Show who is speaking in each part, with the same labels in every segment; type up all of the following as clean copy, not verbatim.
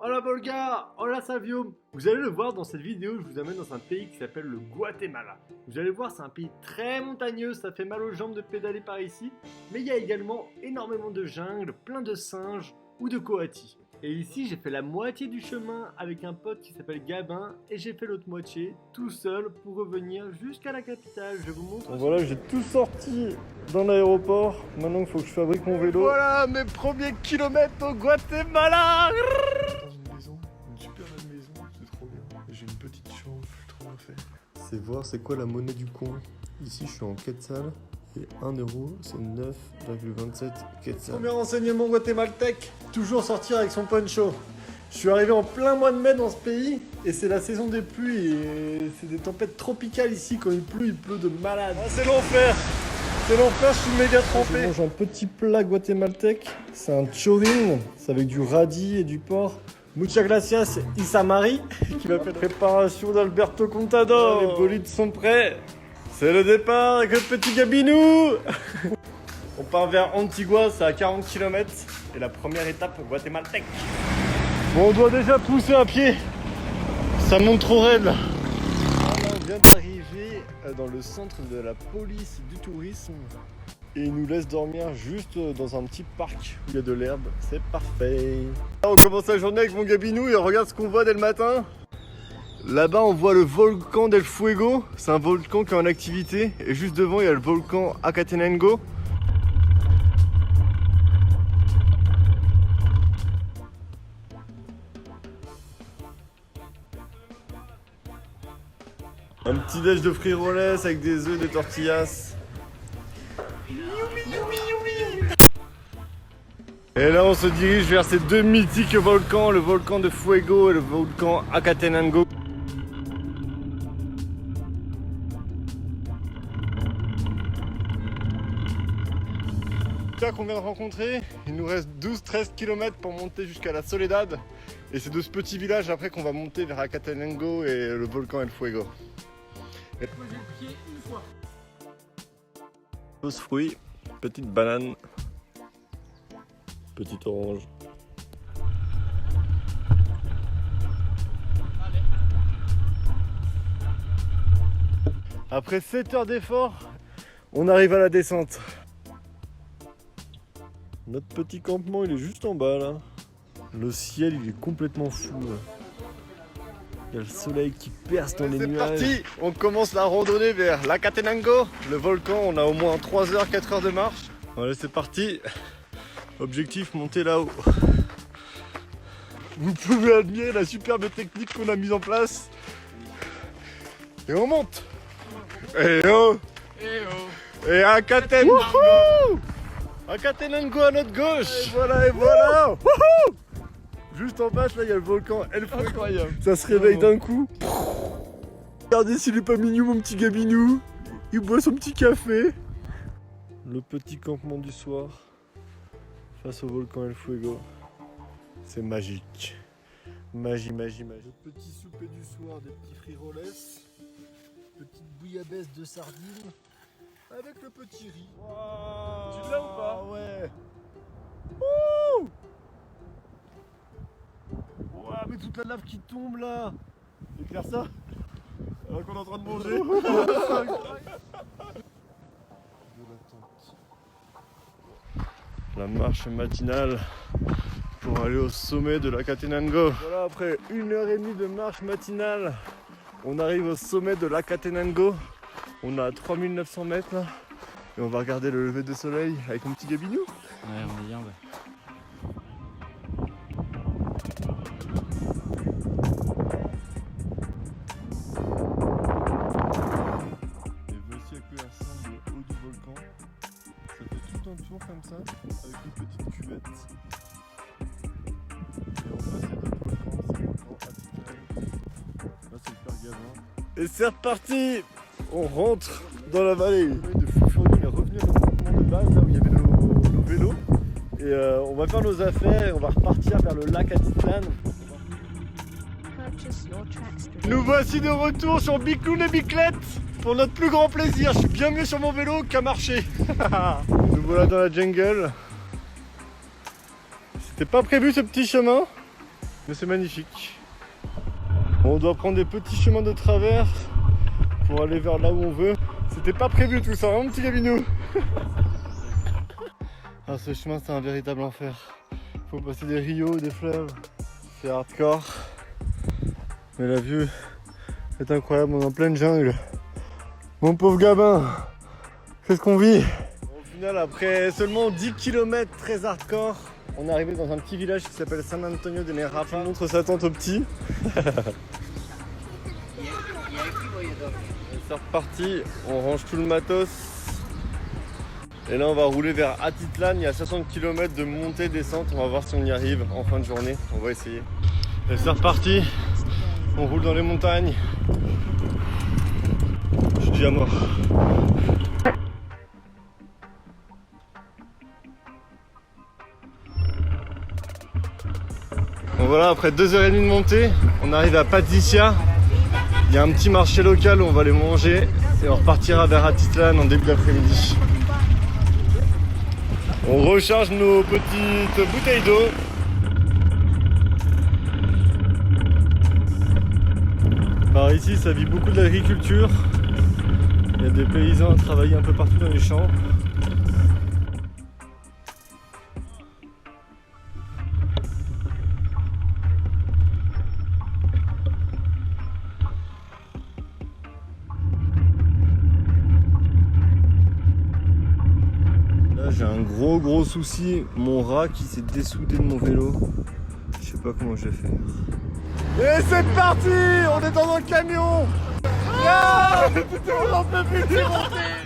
Speaker 1: Hola Volga, hola Savio. Vous allez le voir dans cette vidéo, je vous amène dans un pays qui s'appelle le Guatemala. Vous allez voir, c'est un pays très montagneux, ça fait mal aux jambes de pédaler par ici. Mais il y a également énormément de jungle, plein de singes ou de coatis. Et ici, j'ai fait la moitié du chemin avec un pote qui s'appelle Gabin et j'ai fait l'autre moitié tout seul pour revenir jusqu'à la capitale. Je vous montre.
Speaker 2: Voilà, j'ai tout sorti dans l'aéroport. Maintenant, il faut que je fabrique mon vélo.
Speaker 1: Voilà mes premiers kilomètres au Guatemala.
Speaker 2: Dans une maison, une super belle maison, c'est trop bien. J'ai une petite chambre, je suis trop bien fait. C'est voir c'est quoi la monnaie du coin. Ici, je suis en quetzal et 1 euro, c'est 9,27 quetzal.
Speaker 1: Premier renseignement guatémaltèque, toujours sortir avec son poncho. Je suis arrivé en plein mois de mai dans ce pays et c'est la saison des pluies et c'est des tempêtes tropicales ici. Quand il pleut de malade.
Speaker 2: Ah, c'est l'enfer. C'est l'enfer, je suis méga trempé.
Speaker 1: Je mange un petit plat guatémaltèque, c'est un chorin, c'est avec du radis et du porc. Muchas gracias Isamari qui m'appelle.
Speaker 2: Préparation d'Alberto Contador.
Speaker 1: Les bolides sont prêts. C'est le départ avec le petit Gabinou. On part vers Antigua, c'est à 40 km et la première étape guatémaltèque.
Speaker 2: Bon, on doit déjà pousser à pied. Ça monte trop raide là.
Speaker 1: On vient d'arriver dans le centre de la police du tourisme
Speaker 2: Et il nous laisse dormir juste dans un petit parc où il y a de l'herbe. C'est parfait.
Speaker 1: On commence la journée avec mon Gabinou et on regarde ce qu'on voit dès le matin. Là-bas on voit le volcan del Fuego, c'est un volcan qui est en activité et juste devant il y a le volcan Acatenango. Un petit déj de frijoles avec des œufs, des tortillas. Et là on se dirige vers ces deux mythiques volcans, le volcan de Fuego et le volcan Acatenango. Qu'on vient de rencontrer, il nous reste 12-13 km pour monter jusqu'à la Soledad et c'est de ce petit village après qu'on va monter vers Acatenango et le volcan El Fuego. J'ai posé le pied une fois. Pause fruits, petite banane, petite orange. Après 7 heures d'effort, on arrive à la descente. Notre petit campement il est juste en bas là. Le ciel il est complètement fou là. Il y a le soleil qui perce dans les nuages. C'est parti, on commence la randonnée vers l'Acatenango. Le volcan, on a au moins 3 heures, 4 heures de marche. Allez c'est parti. Objectif, monter là-haut. Vous pouvez admirer la superbe technique qu'on a mise en place. Et on monte. Et oh. Et Acatenango. Acatenango à notre gauche. Et voilà. Wouhou. Juste en bas là il y a le volcan El Fuego. Incroyable. Ça se réveille d'un coup. Regardez s'il est pas mignon mon petit Gabinou. Il boit son petit café. Le petit campement du soir face au volcan El Fuego. C'est magique. Magie. Le petit souper du soir, des petits frijoles. Petite bouillabaisse de sardines. Avec le petit riz. Wow. Tu l'as ou pas? Ouais. Ouh. Wow, mais toute la lave qui tombe là. Éclaire ça. Alors qu'on est en train de manger. La marche matinale pour aller au sommet de l'Acatenango. Voilà, après 1h30 de marche matinale, on arrive au sommet de l'Acatenango. On est à 3900 mètres là. Et on va regarder le lever de soleil avec mon petit Gabinou.
Speaker 3: Ouais, on est bien, ouais.
Speaker 2: Et voici à quoi ressemble le haut du volcan. Ça fait tout un tour comme ça, avec une petite cuvette. Et en face, il y a d'autres volcans, c'est le volcan Atitlán. Là, c'est le Père Gabin.
Speaker 1: Et c'est reparti. On rentre dans la vallée. De fou furieux, on est revenu à notre campement de base, là où il y avait nos vélos. Et on va faire nos affaires et on va repartir vers le lac Atitlán. Nous voici de retour sur Bicloun et Biclette pour notre plus grand plaisir. Je suis bien mieux sur mon vélo qu'à marcher. Nous voilà dans la jungle. C'était pas prévu ce petit chemin,
Speaker 2: Mais c'est magnifique. On doit prendre des petits chemins de travers pour aller vers là où on veut. C'était pas prévu tout ça, hein, mon petit Gabinou. Ah, ce chemin c'est un véritable enfer. Faut passer des rios, des fleuves. C'est hardcore. Mais la vue est incroyable, on est en pleine jungle. Mon pauvre Gabin, qu'est-ce qu'on vit? Au final, après seulement 10 km très hardcore, on est arrivé dans un petit village qui s'appelle San Antonio de Nerapa. On montre sa tente au petit. C'est reparti, on range tout le matos. Et là on va rouler vers Atitlan, il y a 60 km de montée-descente, on va voir si on y arrive en fin de journée, on va essayer. Et c'est reparti, on roule dans les montagnes. Je suis déjà mort. Bon voilà, après 2h30 de montée, on arrive à Patricia. Il y a un petit marché local où on va aller manger et on repartira vers Atitlan en début d'après-midi. On recharge nos petites bouteilles d'eau. Par ici, ça vit beaucoup de l'agriculture. Il y a des paysans à travailler un peu partout dans les champs. J'ai un gros souci, mon rat qui s'est dessoudé de mon vélo. Je sais pas comment je vais faire. Et c'est parti! On est dans un camion! On en peut plus!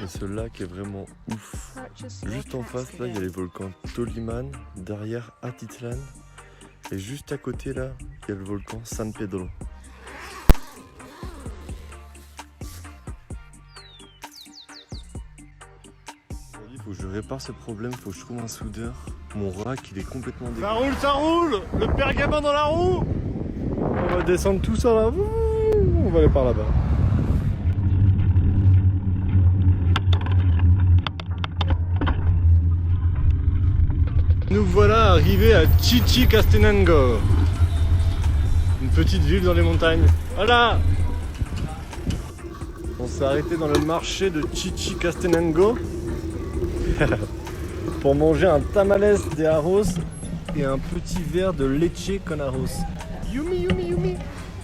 Speaker 2: Et ce lac est vraiment ouf. Juste en face là il y a les volcans Toliman, derrière Atitlan. Et juste à côté là, il y a le volcan San Pedro. Faut que je répare ce problème, faut que je trouve un soudeur. Mon rack il est complètement dégueu. Ça roule! Le père Gabin dans la roue! On va descendre tout ça là. On va aller par là-bas. Nous voilà arrivés à Chichicastenango. Une petite ville dans les montagnes. Voilà! On s'est arrêté dans le marché de Chichicastenango pour manger un tamales de arroz et un petit verre de leche con arroz. Yumi yumi yumi.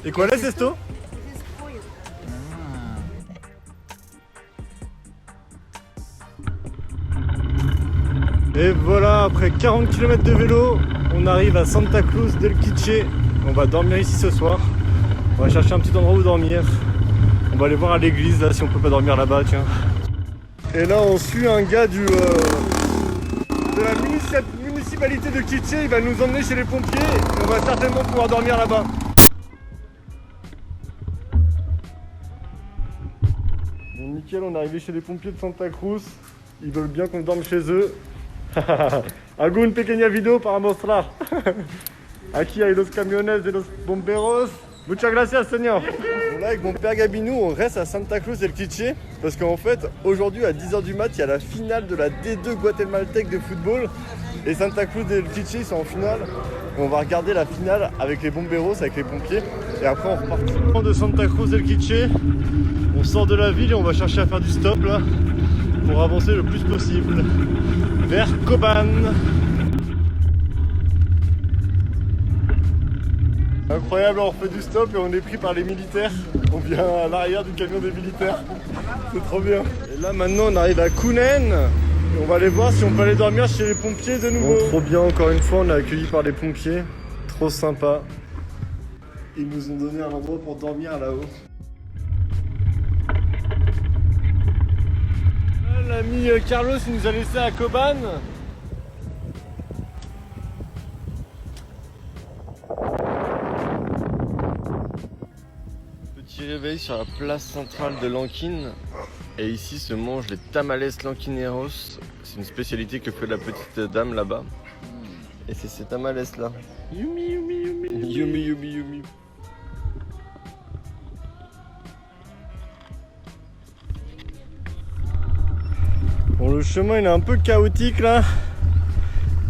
Speaker 2: Et quoi es esto? Et voilà, après 40 km de vélo, on arrive à Santa Cruz del Quiché. On va dormir ici ce soir. On va chercher un petit endroit où dormir. On va aller voir à l'église là si on peut pas dormir là-bas, tiens. Et là on suit un gars de la municipalité de Quiché, il va nous emmener chez les pompiers et on va certainement pouvoir dormir là-bas. Bon nickel, on est arrivé chez les pompiers de Santa Cruz, ils veulent bien qu'on dorme chez eux. Hago une pequeña video para mostrar. Aquí hay los camiones de los bomberos. Muchas gracias, señor. Bon, là, avec mon père Gabinou, on reste à Santa Cruz del Quiché parce qu'en fait, aujourd'hui à 10h du mat, il y a la finale de la D2 guatémaltèque de football. Et Santa Cruz del Quiché, ils sont en finale. Et on va regarder la finale avec les bomberos, avec les pompiers. Et après, on repart. De Santa Cruz del Quiché, on sort de la ville et on va chercher à faire du stop là pour avancer le plus possible vers Coban. Incroyable, on refait du stop et on est pris par les militaires. On vient à l'arrière du camion des militaires. C'est trop bien. Et là maintenant on arrive à Kounen. Et on va aller voir si on peut aller dormir chez les pompiers de nouveau. Bon, trop bien, encore une fois on est accueillis par les pompiers. Trop sympa. Ils nous ont donné un endroit pour dormir là-haut. L'ami Carlos il nous a laissé à Coban. Petit réveil sur la place centrale de Lanquín. Et ici se mangent les tamales lanquineros. C'est une spécialité que fait la petite dame là-bas. Et c'est ces tamales là. Yumi yumi yumi yumi yumi yumi. Bon, le chemin il est un peu chaotique là.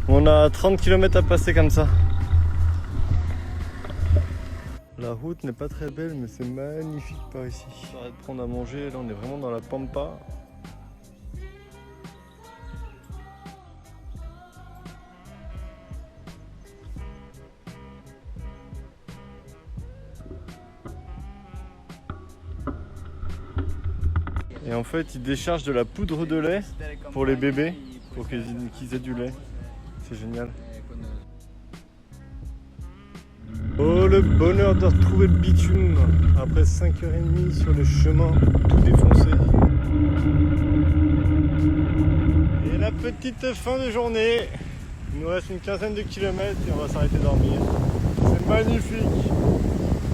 Speaker 2: On a 30 km à passer comme ça. La route n'est pas très belle, mais c'est magnifique par ici. On arrête de prendre à manger, là on est vraiment dans la pampa. Et en fait, ils déchargent de la poudre de lait pour les bébés, pour qu'ils aient du lait. C'est génial. Oh, le bonheur de retrouver le bitume après 5h30 sur le chemin tout défoncé. Et la petite fin de journée. Il nous reste une quinzaine de kilomètres et on va s'arrêter dormir. C'est magnifique.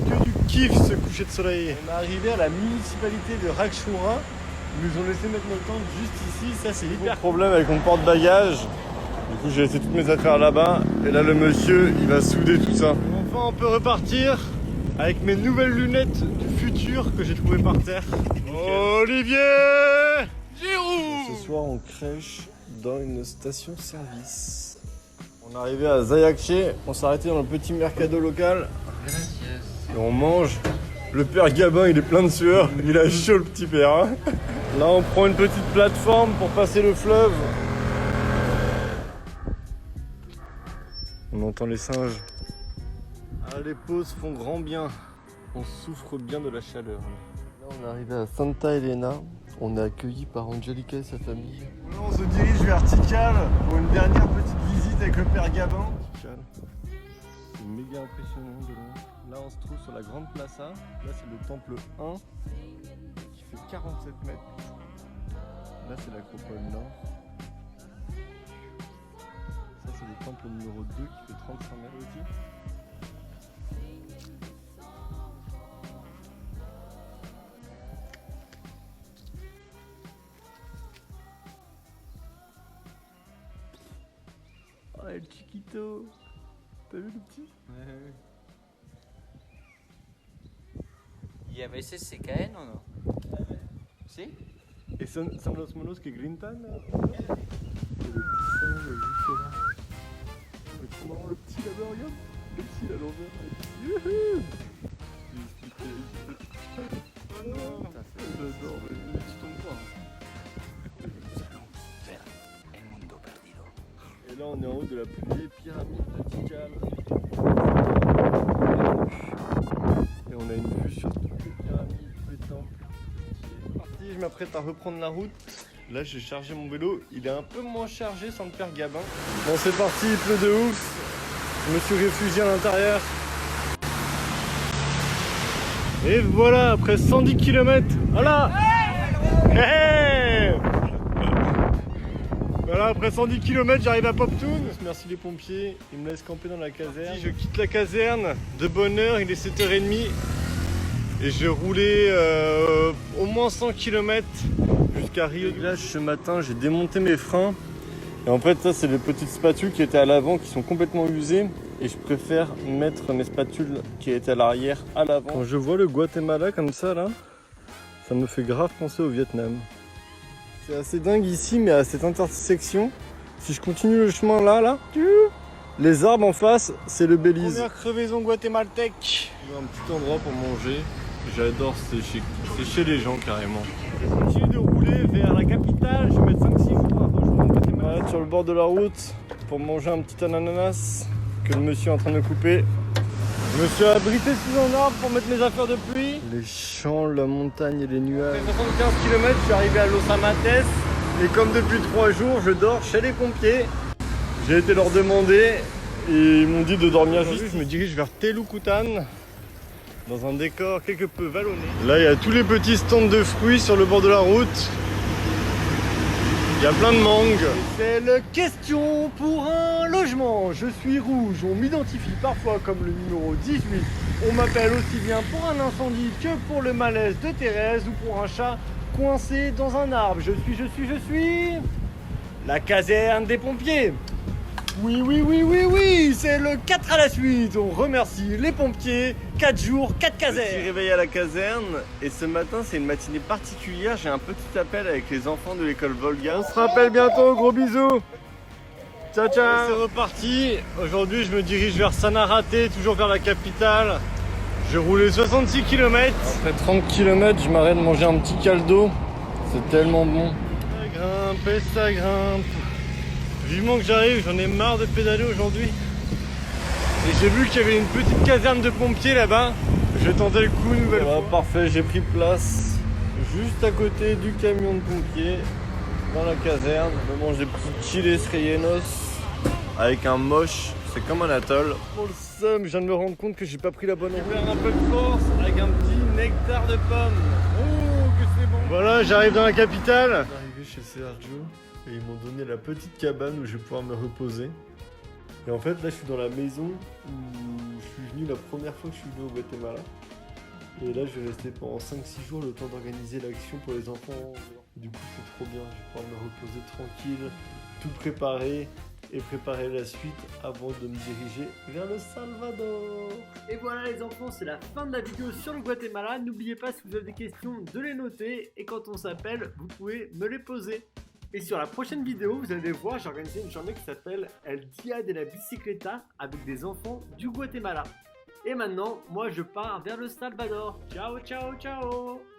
Speaker 2: Que du kiff ce coucher de soleil. On est arrivé à la municipalité de Rakchura. Ils nous ont laissé mettre notre tente juste ici. Ça, c'est hyper problème avec mon porte-bagages. Du coup, j'ai laissé toutes mes affaires là-bas. Et là, le monsieur, il va souder tout ça. Enfin, on peut repartir avec mes nouvelles lunettes du futur que j'ai trouvées par terre. Olivier Giroud. Ce soir, on crèche dans une station-service. On est arrivé à Zayache. On s'est arrêté dans le petit mercado local. Et on mange. Le père Gabin, il est plein de sueur. Il a chaud, le petit père. Hein. Là, on prend une petite plateforme pour passer le fleuve. On entend les singes. Ah, les pauses font grand bien. On souffre bien de la chaleur. Là, on est arrivé à Santa Elena. On est accueilli par Angelica et sa famille. Là, on se dirige vers Tikal pour une dernière petite visite avec le père Gabin. Tikal. C'est méga impressionnant de loin. Là, on se trouve sur la grande plaza. Là, c'est le temple 1 qui fait 47 mètres. Là, c'est l'acropole nord. Ça, c'est le temple numéro 2 qui fait 35 mètres aussi. Oh, el chiquito. T'as vu le petit? Ouais.
Speaker 3: ¿Y a veces se caen o no? ¿Sí?
Speaker 2: Et son los monos que grintan là. Et le petit singe juste là. C'est trop marrant le petit là-bas, regarde. Le petit à l'envers. Youhou. Oh non. J'adore, mais tu tombes pas. Et là on est en haut de la plus vieille pyramide de Tikal. Et on a une vue sur toutes les pyramides, tous les temples. C'est parti, je m'apprête à reprendre la route. Là j'ai chargé mon vélo, il est un peu moins chargé sans le père Gabin. Bon c'est parti, il pleut de ouf. Je me suis réfugié à l'intérieur. Et voilà, après 110 km. Voilà. Hey. Voilà, après 110 km, j'arrive à Poptown. Merci les pompiers, ils me laissent camper dans la caserne. Je quitte la caserne de bonne heure, il est 7h30. Et j'ai roulé au moins 100 km jusqu'à Rio. Là, ce matin, j'ai démonté mes freins. Et en fait, ça, c'est les petites spatules qui étaient à l'avant qui sont complètement usées. Et je préfère mettre mes spatules qui étaient à l'arrière à l'avant. Quand je vois le Guatemala comme ça, là, ça me fait grave penser au Vietnam. C'est assez dingue ici, mais à cette intersection, si je continue le chemin là, les arbres en face, c'est le Belize. Première crevaison guatémaltèque. Un petit endroit pour manger. J'adore sécher les gens carrément. Je continue de rouler vers la capitale. Je vais mettre 5-6 jours à rejoindre le Guatemala. Sur le bord de la route pour manger un petit ananas que le monsieur est en train de couper. Je me suis abrité sous un arbre pour mettre mes affaires de pluie. Les champs, la montagne et les nuages. Après 75 km, je suis arrivé à Los Amates. Et comme depuis 3 jours, je dors chez les pompiers. J'ai été leur demander et ils m'ont dit de dormir juste. Je me dirige vers Telucutan, dans un décor quelque peu vallonné. Là, il y a tous les petits stands de fruits sur le bord de la route. Il y a plein de mangues. C'est la question pour un logement. Je suis rouge, on m'identifie parfois comme le numéro 18. On m'appelle aussi bien pour un incendie que pour le malaise de Thérèse ou pour un chat coincé dans un arbre. Je suis la caserne des pompiers. Oui, c'est le 4 à la suite. On remercie les pompiers. 4 jours, 4 casernes. Je suis réveillé à la caserne et ce matin, c'est une matinée particulière. J'ai un petit appel avec les enfants de l'école Volga. On se rappelle bientôt, gros bisous. Ciao, ciao. C'est reparti. Aujourd'hui, je me dirige vers Sanarate, toujours vers la capitale. J'ai roulé 66 km.
Speaker 1: Après 30 km, je m'arrête de manger un petit caldo. C'est tellement bon.
Speaker 2: Ça grimpe et ça grimpe. Vivement que j'arrive, j'en ai marre de pédaler aujourd'hui. Et j'ai vu qu'il y avait une petite caserne de pompiers là-bas. Je vais tenter le coup une nouvelle fois.
Speaker 1: Parfait, j'ai pris place juste à côté du camion de pompiers dans la caserne. Je mange des petits chiles rellenos avec un moche. C'est comme un atoll.
Speaker 2: Pour le seum, je viens de me rendre compte que j'ai pas pris la bonne route. Je vais faire un peu de force avec un petit nectar de pomme. Oh, que c'est bon. Voilà, j'arrive dans la capitale. Je suis arrivé chez Sergio et ils m'ont donné la petite cabane où je vais pouvoir me reposer. Et en fait, là, je suis dans la maison où je suis venu la première fois que je suis venu au Guatemala. Et là, je vais rester pendant 5-6 jours le temps d'organiser l'action pour les enfants. Du coup, c'est trop bien. Je vais pouvoir me reposer tranquille, tout préparer et préparer la suite avant de me diriger vers le Salvador.
Speaker 4: Et voilà les enfants, c'est la fin de la vidéo sur le Guatemala. N'oubliez pas, si vous avez des questions, de les noter. Et quand on s'appelle, vous pouvez me les poser. Et sur la prochaine vidéo, vous allez voir, j'ai organisé une journée qui s'appelle El Dia de la Bicicleta avec des enfants du Guatemala. Et maintenant, moi je pars vers le Salvador. Ciao, ciao, ciao!